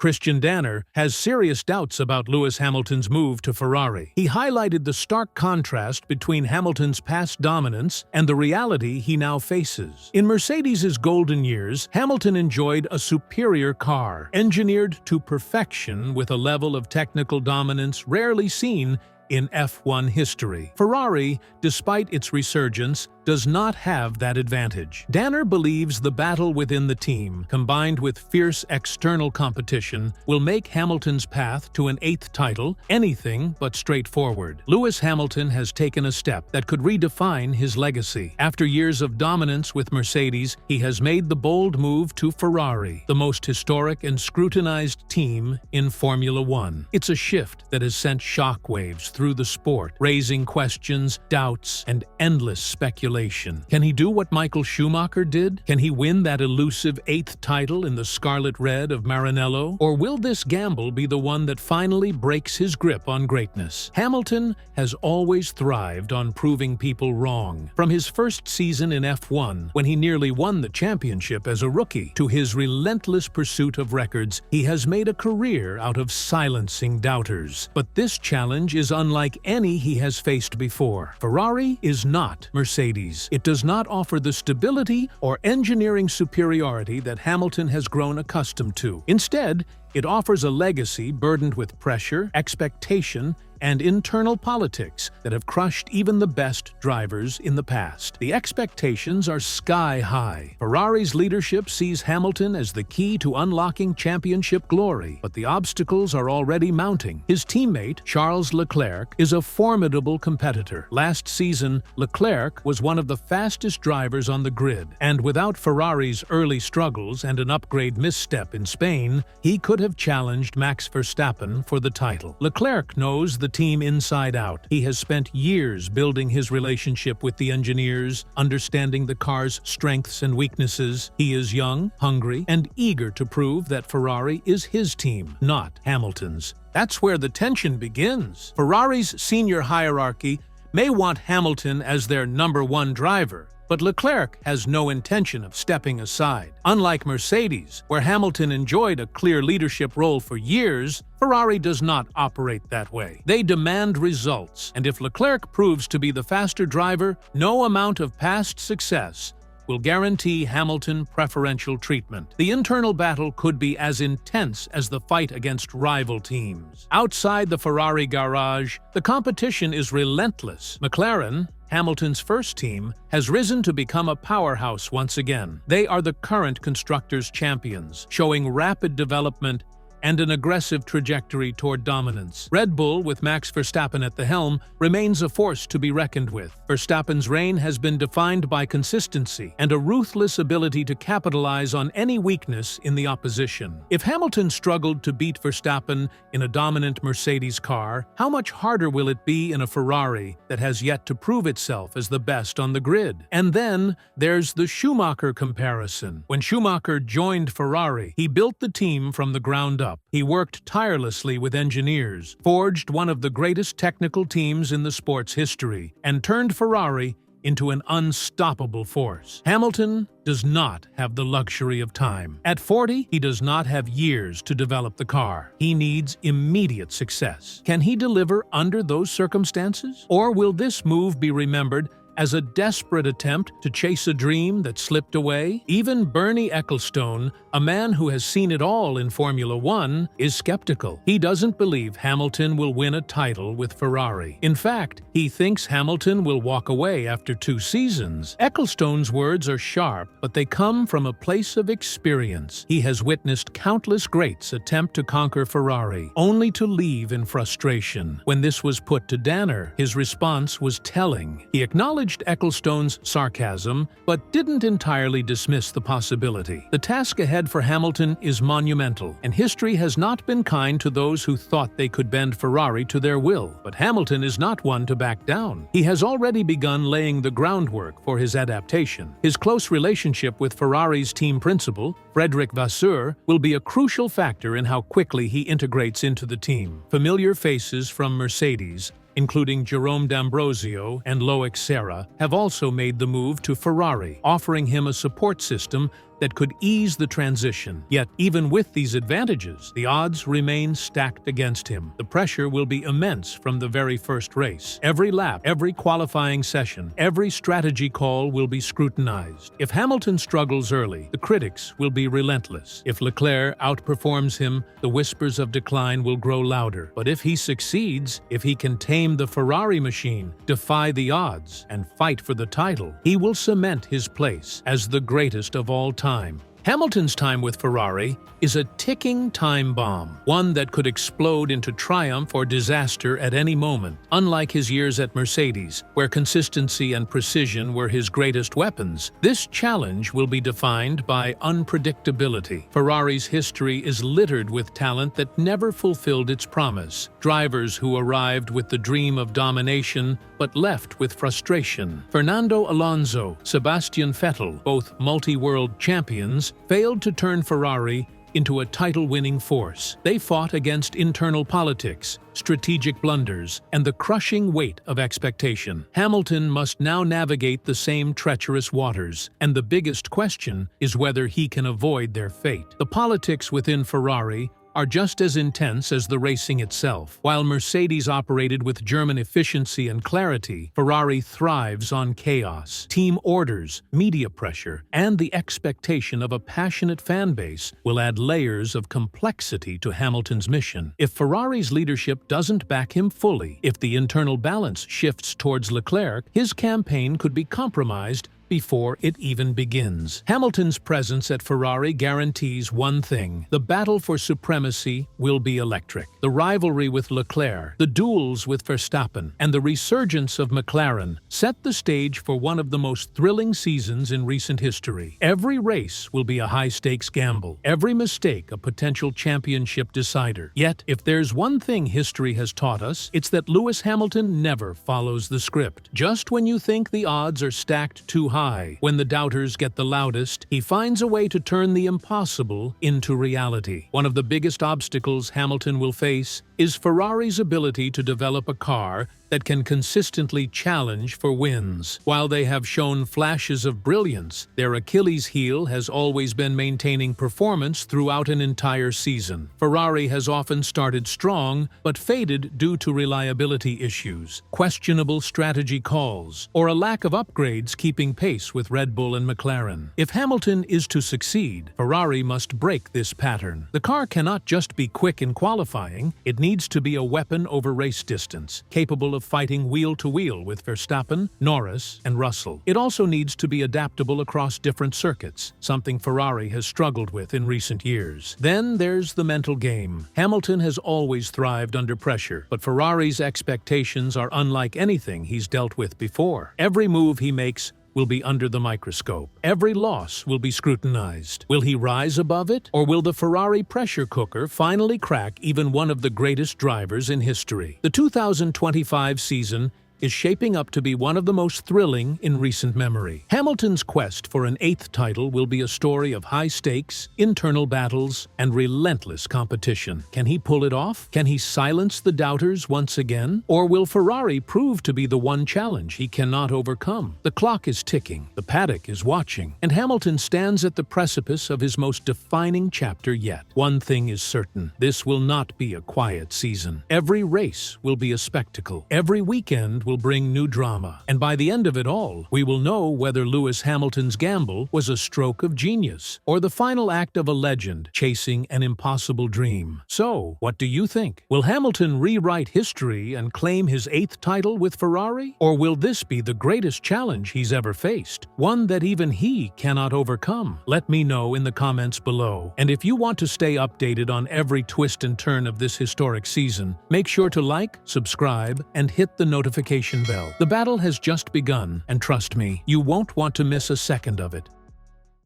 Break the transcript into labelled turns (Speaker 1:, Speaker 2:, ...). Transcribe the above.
Speaker 1: Christian Danner, has serious doubts about Lewis Hamilton's move to Ferrari. He highlighted the stark contrast between Hamilton's past dominance and the reality he now faces. In Mercedes's golden years, Hamilton enjoyed a superior car, engineered to perfection with a level of technical dominance rarely seen in F1 history. Ferrari, despite its resurgence, does not have that advantage. Danner believes the battle within the team, combined with fierce external competition, will make Hamilton's path to an 8th title anything but straightforward. Lewis Hamilton has taken a step that could redefine his legacy. After years of dominance with Mercedes, he has made the bold move to Ferrari, the most historic and scrutinized team in Formula One. It's a shift that has sent shockwaves through the sport, raising questions, doubts, and endless speculation. Can he do what Michael Schumacher did? Can he win that elusive 8th title in the scarlet red of Maranello? Or will this gamble be the one that finally breaks his grip on greatness? Hamilton has always thrived on proving people wrong. From his first season in F1, when he nearly won the championship as a rookie, to his relentless pursuit of records, he has made a career out of silencing doubters. But this challenge is unlike any he has faced before. Ferrari is not Mercedes. It does not offer the stability or engineering superiority that Hamilton has grown accustomed to. Instead, it offers a legacy burdened with pressure, expectation, and internal politics that have crushed even the best drivers in the past. The expectations are sky high. Ferrari's leadership sees Hamilton as the key to unlocking championship glory, but the obstacles are already mounting. His teammate, Charles Leclerc, is a formidable competitor. Last season, Leclerc was one of the fastest drivers on the grid, and without Ferrari's early struggles and an upgrade misstep in Spain, he could have challenged Max Verstappen for the title. Leclerc knows the team inside out. He has spent years building his relationship with the engineers, understanding the car's strengths and weaknesses. He is young, hungry, and eager to prove that Ferrari is his team, not Hamilton's. That's where the tension begins. Ferrari's senior hierarchy may want Hamilton as their #1 driver, but Leclerc has no intention of stepping aside. Unlike Mercedes, where Hamilton enjoyed a clear leadership role for years, Ferrari does not operate that way. They demand results, and if Leclerc proves to be the faster driver, no amount of past success will guarantee Hamilton preferential treatment. The internal battle could be as intense as the fight against rival teams. Outside the Ferrari garage, the competition is relentless. McLaren, Hamilton's first team, has risen to become a powerhouse once again. They are the current Constructors' champions, showing rapid development and an aggressive trajectory toward dominance. Red Bull, with Max Verstappen at the helm, remains a force to be reckoned with. Verstappen's reign has been defined by consistency and a ruthless ability to capitalize on any weakness in the opposition. If Hamilton struggled to beat Verstappen in a dominant Mercedes car, how much harder will it be in a Ferrari that has yet to prove itself as the best on the grid? And then there's the Schumacher comparison. When Schumacher joined Ferrari, he built the team from the ground up. He worked tirelessly with engineers, forged one of the greatest technical teams in the sport's history, and turned Ferrari into an unstoppable force. Hamilton does not have the luxury of time. At 40, he does not have years to develop the car. He needs immediate success. Can he deliver under those circumstances? Or will this move be remembered as a desperate attempt to chase a dream that slipped away? Even Bernie Ecclestone, a man who has seen it all in Formula One, is skeptical. He doesn't believe Hamilton will win a title with Ferrari. In fact, he thinks Hamilton will walk away after 2 seasons. Ecclestone's words are sharp, but they come from a place of experience. He has witnessed countless greats attempt to conquer Ferrari, only to leave in frustration. When this was put to Danner, his response was telling. He acknowledged Ecclestone's sarcasm, but didn't entirely dismiss the possibility. The task ahead for Hamilton is monumental, and history has not been kind to those who thought they could bend Ferrari to their will. But Hamilton is not one to back down. He has already begun laying the groundwork for his adaptation. His close relationship with Ferrari's team principal, Frédéric Vasseur, will be a crucial factor in how quickly he integrates into the team. Familiar faces from Mercedes, including Jerome D'Ambrosio and Loic Serra, have also made the move to Ferrari, offering him a support system that could ease the transition. Yet, even with these advantages, the odds remain stacked against him. The pressure will be immense from the very first race. Every lap, every qualifying session, every strategy call will be scrutinized. If Hamilton struggles early, the critics will be relentless. If Leclerc outperforms him, the whispers of decline will grow louder. But if he succeeds, if he can tame the Ferrari machine, defy the odds, and fight for the title, he will cement his place as the greatest of all time. Hamilton's time with Ferrari is a ticking time bomb, one that could explode into triumph or disaster at any moment. Unlike his years at Mercedes, where consistency and precision were his greatest weapons, this challenge will be defined by unpredictability. Ferrari's history is littered with talent that never fulfilled its promise. Drivers who arrived with the dream of domination but left with frustration. Fernando Alonso, Sebastian Vettel, both multi-world champions, failed to turn Ferrari into a title-winning force. They fought against internal politics, strategic blunders, and the crushing weight of expectation. Hamilton must now navigate the same treacherous waters, and the biggest question is whether he can avoid their fate. The politics within Ferrari are just as intense as the racing itself. While Mercedes operated with German efficiency and clarity, Ferrari thrives on chaos. Team orders, media pressure, and the expectation of a passionate fan base will add layers of complexity to Hamilton's mission. If Ferrari's leadership doesn't back him fully, if the internal balance shifts towards Leclerc, his campaign could be compromised before it even begins. Hamilton's presence at Ferrari guarantees one thing: the battle for supremacy will be electric. The rivalry with Leclerc, the duels with Verstappen, and the resurgence of McLaren set the stage for one of the most thrilling seasons in recent history. Every race will be a high-stakes gamble, every mistake a potential championship decider. Yet, if there's one thing history has taught us, it's that Lewis Hamilton never follows the script. Just when you think the odds are stacked too high, when the doubters get the loudest, he finds a way to turn the impossible into reality. One of the biggest obstacles Hamilton will face is Ferrari's ability to develop a car that can consistently challenge for wins. While they have shown flashes of brilliance, their Achilles heel has always been maintaining performance throughout an entire season. Ferrari has often started strong, but faded due to reliability issues, questionable strategy calls, or a lack of upgrades keeping pace with Red Bull and McLaren. If Hamilton is to succeed, Ferrari must break this pattern. The car cannot just be quick in qualifying, it needs to be a weapon over race distance, capable of fighting wheel-to-wheel with Verstappen, Norris, and Russell. It also needs to be adaptable across different circuits, something Ferrari has struggled with in recent years. Then there's the mental game. Hamilton has always thrived under pressure, but Ferrari's expectations are unlike anything he's dealt with before. Every move he makes will be under the microscope. Every loss will be scrutinized. Will he rise above it? Or will the Ferrari pressure cooker finally crack even one of the greatest drivers in history? The 2025 season is shaping up to be one of the most thrilling in recent memory. Hamilton's quest for an 8th title will be a story of high stakes, internal battles, and relentless competition. Can he pull it off? Can he silence the doubters once again? Or will Ferrari prove to be the one challenge he cannot overcome? The clock is ticking, the paddock is watching, and Hamilton stands at the precipice of his most defining chapter yet. One thing is certain: this will not be a quiet season. Every race will be a spectacle. Every weekend will bring new drama, and by the end of it all, we will know whether Lewis Hamilton's gamble was a stroke of genius or the final act of a legend chasing an impossible dream. So, what do you think? Will Hamilton rewrite history and claim his 8th title with Ferrari? Or will this be the greatest challenge he's ever faced, one that even he cannot overcome? Let me know in the comments below. And if you want to stay updated on every twist and turn of this historic season, make sure to like, subscribe, and hit the notification bell. The battle has just begun, and trust me, you won't want to miss a second of it.